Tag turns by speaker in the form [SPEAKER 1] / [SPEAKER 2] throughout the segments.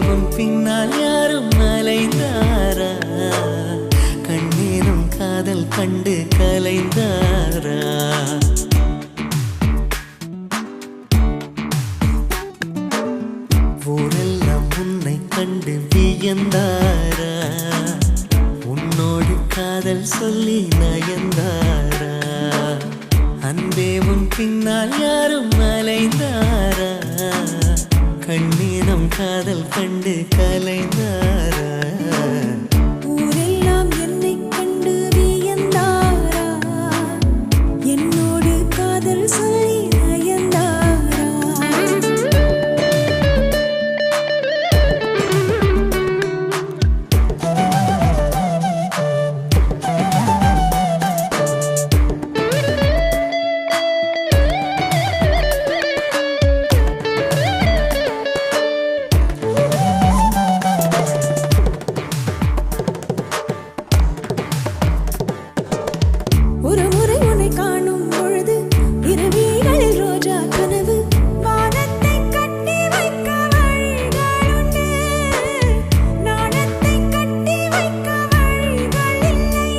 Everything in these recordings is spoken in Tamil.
[SPEAKER 1] உன் பின்னால் யாரும் அலைந்தாரா கண்ணீரும் காதல் கண்டு கலைந்தாரா ஊரெல்லாம் உன்னை கண்டு வியந்தாரா உன்னோடு காதல் சொல்லி நயந்தாரா அன்பே உன் பின்னால் யாரும் அலைந்தாரா கண்ணீரம் காதல் கண்டு கலைந்தாரா
[SPEAKER 2] ஊரெல்லாம் என்னை கண்டு வியந்தாரா என்னோடு காதல் சொல்லி நயந்தாரா ஒரு முறை உன்னை காணும் பொழுது இரவிகளில் ரோஜா கனவு வானத்தை கட்டி வைக்க வழிகளுண்டு நாணத்தை கட்டி வைக்க வழிகள் இல்லை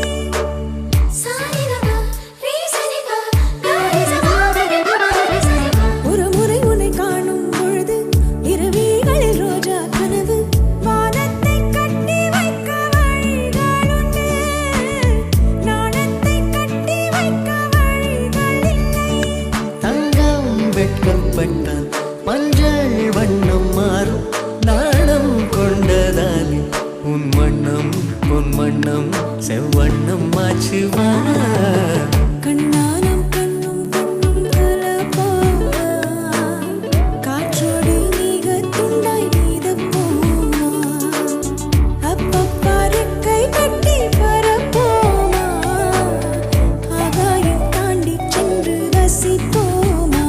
[SPEAKER 2] ஒரு முறை உன்னை காணும் பொழுது இரவிகளில் ரோஜா கனவு வானத்தை கட்டி வைக்க வழிகளுண்டு நாணத்தை கட்டி வைக்க வழிகள் இல்லை
[SPEAKER 1] தங்கம் வெட்கப்பட்டால் மஞ்சள் வண்ணம் மாறும் நாணம் கொண்டதாலே உன் வண்ணம் செவ்வண்ணம் மாச்சுவா கண்ணானம் கண்ணும் கலப்பா காற்றோடு நீக துண்டாய் நீதப்போமா
[SPEAKER 2] அப்பப்பறக்கை கட்டி பரப்போமா ஆகாயம் தாண்டி சென்று ரசிப்போமா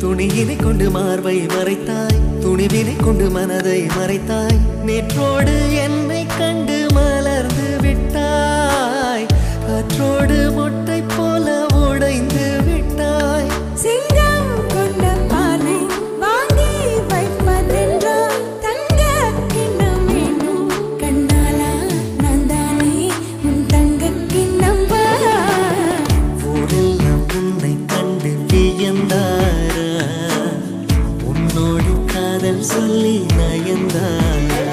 [SPEAKER 1] துணியினை கொண்டு மார்பை மறைத்தாய் துணிவினை கொண்டு மனதை மறைத்தாய் நேற்றோடு என்னை கண்டு மலர்ந்து விட்டாய் காற்றோடு மொட்டை போல உடைந்து விட்டாய்
[SPEAKER 2] சிங்கம் கொண்ட பானை வாங்கி வைப்பதென்றால் தங்க கிண்ணம் வேணும் கண்ணாலா நான் தானே உன் தங்க கிண்ணம்
[SPEAKER 1] ஊரெல்லாம் உன்னை கண்டு வியந்தாரா உன்னோடு காதல் சொல்லி நயந்தாரா